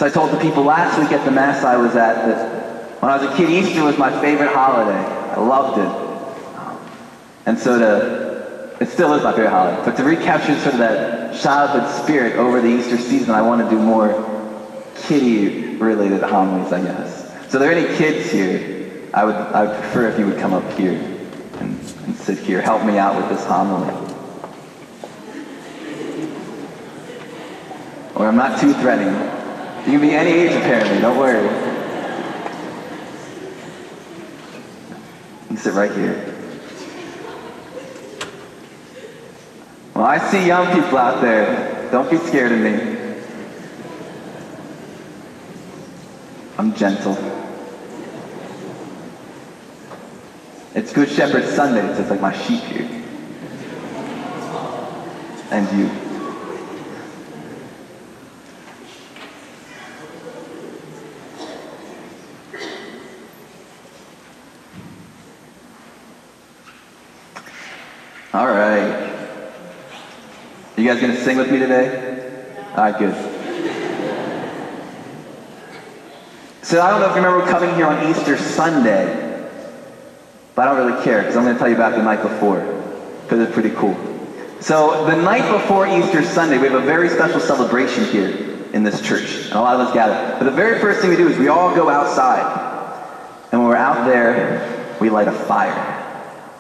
So I told the people last week at the Mass I was at that when I was a kid, Easter was my favorite holiday. I loved it. And so it still is my favorite holiday. But to recapture sort of that childhood spirit over the Easter season, I want to do more kiddie-related homilies, I guess. So are there any kids here? I would prefer if you would come up here and sit here. Help me out with this homily. Or I'm not too threatening. You can be any age apparently, don't worry. You can sit right here. Well, I see young people out there. Don't be scared of me. I'm gentle. It's Good Shepherd Sunday, so it's like my sheep here. And you. All right. You guys gonna sing with me today? All right, good. So I don't know if you remember coming here on Easter Sunday, but I don't really care because I'm gonna tell you about the night before because it's pretty cool. So the night before Easter Sunday, we have a very special celebration here in this church, and a lot of us gather. But the very first thing we do is we all go outside, and when we're out there, we light a fire.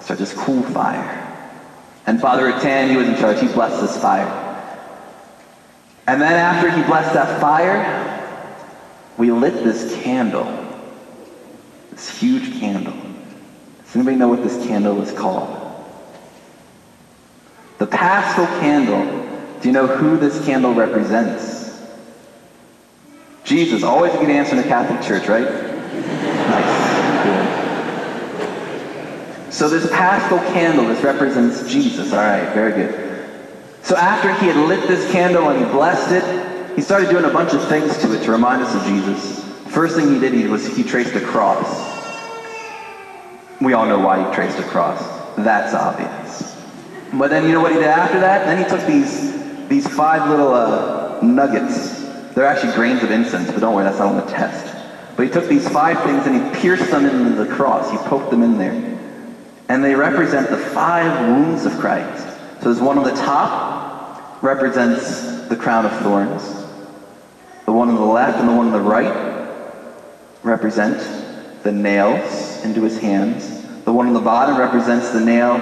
So this cool fire. And Father Ratan, he was in charge, he blessed this fire. And then after he blessed that fire, we lit this candle. This huge candle. Does anybody know what this candle is called? The Paschal candle. Do you know who this candle represents? Jesus. Always a good answer in the Catholic Church, right? Nice. Good. So this Paschal candle, this represents Jesus. All right, very good. So after he had lit this candle and he blessed it, he started doing a bunch of things to it to remind us of Jesus. First thing he did was he traced a cross. We all know why he traced a cross. That's obvious. But then you know what he did after that? Then he took these 5 little nuggets. They're actually grains of incense, but don't worry, that's not on the test. But he took these 5 things and he pierced them into the cross. He poked them in there. And they represent the 5 wounds of Christ. So there's one on the top, represents the crown of thorns. The one on the left and the one on the right represent the nails into his hands. The one on the bottom represents the nail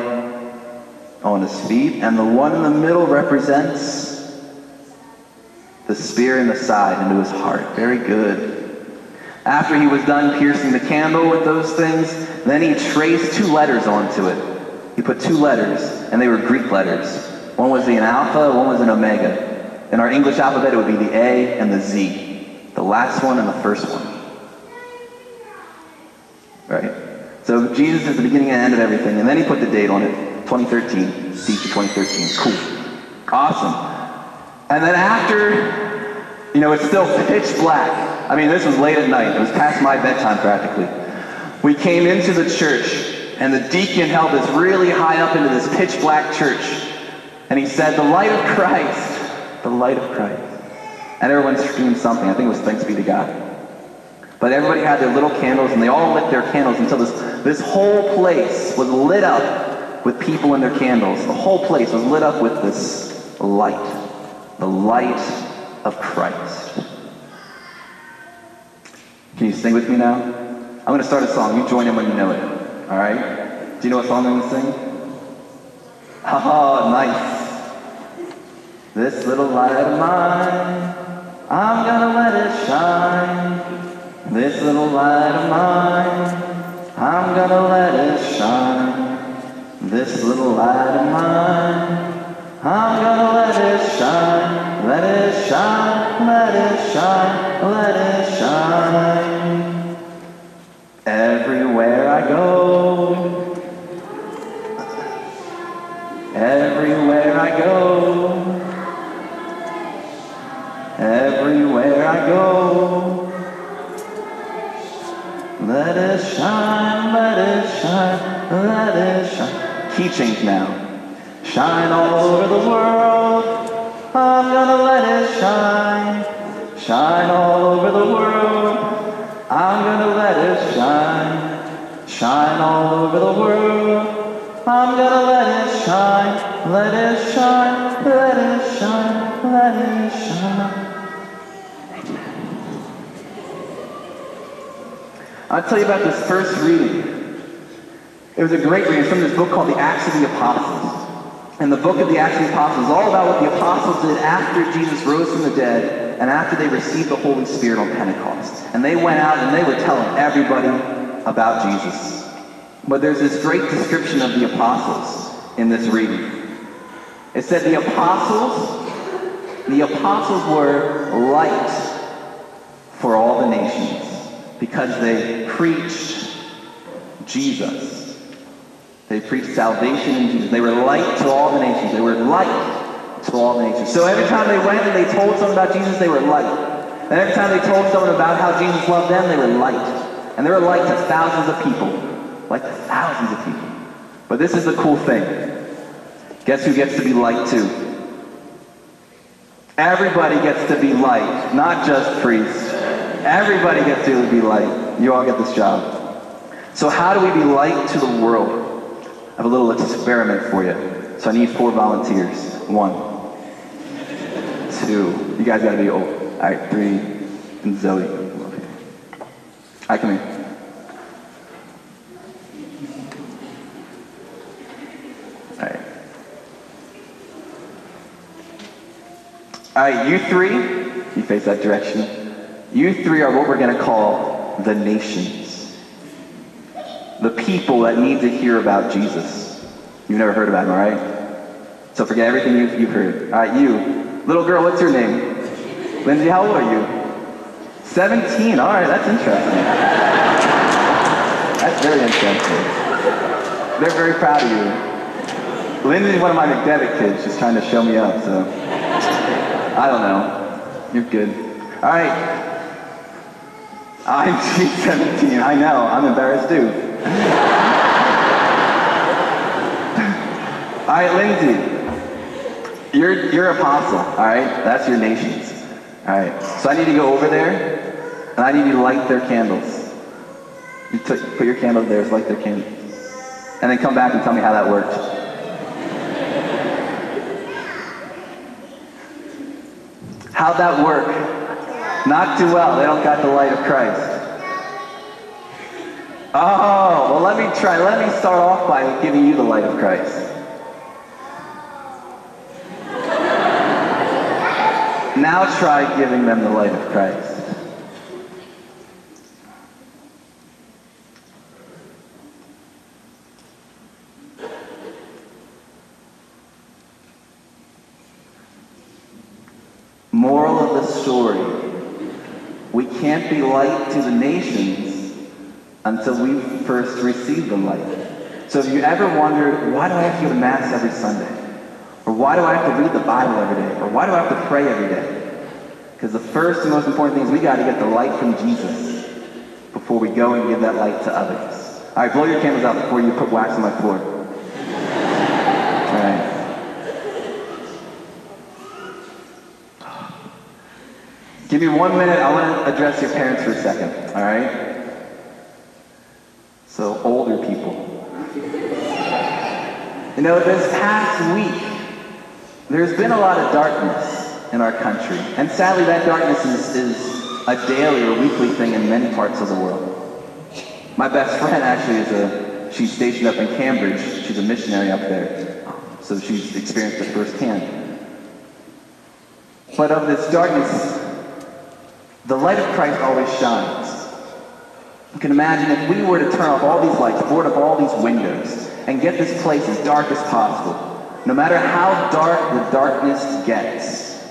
on his feet. And the one in the middle represents the spear in the side into his heart. Very good. After he was done piercing the candle with those things, then he traced 2 letters onto it. He put 2 letters, and they were Greek letters. One was an alpha, one was an omega. In our English alphabet, it would be the A and the Z. The last one and the first one. Right? So Jesus is the beginning and end of everything, and then he put the date on it. 2013. Easter 2013. Cool. Awesome. And then after, it's still pitch black. I mean, this was late at night. It was past my bedtime practically. We came into the church, and the deacon held us really high up into this pitch black church. And he said, "The light of Christ, the light of Christ." And everyone screamed something. I think it was "Thanks be to God." But everybody had their little candles, and they all lit their candles until this whole place was lit up with people in their candles. The whole place was lit up with this light, the light of Christ. Can you sing with me now? I'm going to start a song. You join in when you know it. All right? Do you know what song I'm going to sing? Oh, nice. This little light of mine, I'm going to let it shine. This little light of mine, I'm going to let it shine. This little light of mine, I'm going to let it shine. Let it shine, let it shine, let it shine. Everywhere I go, everywhere I go, everywhere I go, let it shine, let it shine, let it shine. Key change now. Shine all over the world, I'm gonna let it shine. shine all over the world. I'm gonna let it shine, shine all over the world. I'm gonna let it shine, let it shine, let it shine, let it shine. I'll tell you about this first reading. It was a great reading. It's from this book called The Acts of the Apostles. And the book of the Acts of the Apostles is all about what the apostles did after Jesus rose from the dead and after they received the Holy Spirit on Pentecost. And they went out and they were telling everybody about Jesus. But there's this great description of the apostles in this reading. It said the apostles were light for all the nations because they preached Jesus. They preached salvation in Jesus. They were light to all the nations. They were light to all the nations. So every time they went and they told someone about Jesus, they were light. And every time they told someone about how Jesus loved them, they were light. And they were light to thousands of people. Like thousands of people. But this is the cool thing. Guess who gets to be light too? Everybody gets to be light, not just priests. Everybody gets to be light. You all get this job. So how do we be light to the world? I have a little experiment for you. So I need 4 volunteers. 1, 2. You guys gotta be old. All right, 3. And Zoe. All right, come here. All right, you 3, you face that direction. You 3 are what we're going to call the nations. The people that need to hear about Jesus. You've never heard about him, all right? So forget everything you've heard. All right, you. Little girl, what's your name? Lindsay, how old are you? 17. All right, that's interesting. That's very interesting. They're very proud of you. Lindsay's one of my McDevitt kids, just trying to show me up, so... I don't know. You're good. All right. She's 17. I know. I'm embarrassed too. All right, Lindsay. You're apostle. All right. That's your nations. All right. So I need to go over there, and I need you to light their candles. You put your candle there, light their candles, and then come back and tell me how that worked. How'd that work? Not too well. They don't got the light of Christ. Oh, well let me try. Let me start off by giving you the light of Christ. Now try giving them the light of Christ. Moral of the story, we can't be light to the nations until we first receive the light. So if you ever wondered, why do I have to go to Mass every Sunday? Or why do I have to read the Bible every day? Or why do I have to pray every day? Because the first and most important thing is we got to get the light from Jesus before we go and give that light to others. All right, blow your candles out before you put wax on my floor. All right. Give me 1 minute. I want to address your parents for a second, all right? So, older people. You know, this past week, there's been a lot of darkness in our country. And sadly, that darkness is a daily or weekly thing in many parts of the world. My best friend actually she's stationed up in Cambridge. She's a missionary up there. So she's experienced it firsthand. But of this darkness, the light of Christ always shines. You can imagine if we were to turn off all these lights, board up all these windows, and get this place as dark as possible. No matter how dark the darkness gets,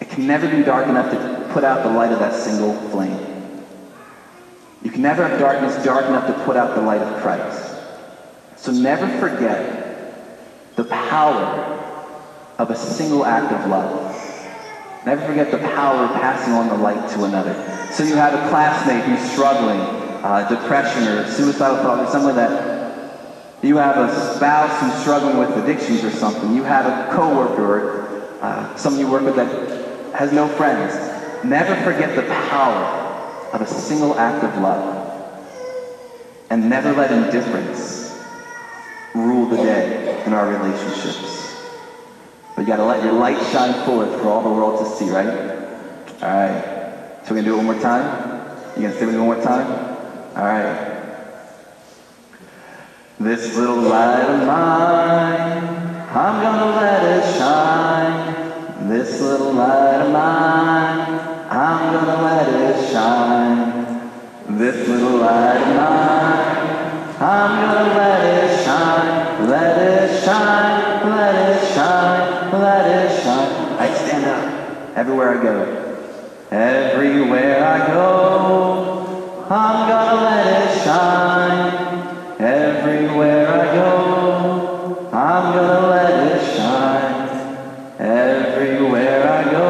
it can never be dark enough to put out the light of that single flame. You can never have darkness dark enough to put out the light of Christ. So never forget the power of a single act of love. Never forget the power of passing on the light to another. So you have a classmate who's struggling, depression or suicidal thoughts or something like that. You have a spouse who's struggling with addictions or something. You have a coworker or someone you work with that has no friends. Never forget the power of a single act of love. And never let indifference rule the day in our relationships. But you gotta let your light shine forth for all the world to see, right? Alright. So we're gonna do it one more time? You gonna stay with me one more time? Alright. This little light of mine, I'm gonna let it shine. This little light of mine, I'm gonna let it shine. This little light of mine, I'm gonna let it shine. Let it shine, let it shine, let it shine. I stand up everywhere I go. Everywhere I go, I'm gonna let it shine. Everywhere I go, I'm gonna let it shine. Everywhere I go,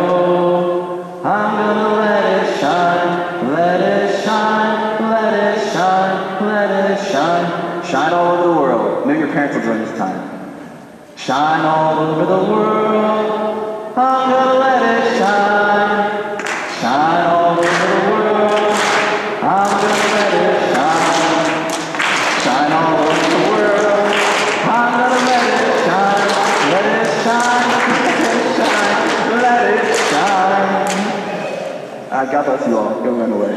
I'm gonna let it shine. Let it shine, let it shine, let it shine. Shine all over the world. Maybe your parents will join this time. Shine all over the world. I'm gonna let it shine. Shine all over the world. I'm gonna let it shine. Shine all over the world. I'm gonna let it shine. Let it shine. Let it shine. Let it shine. God bless you all. Go run away.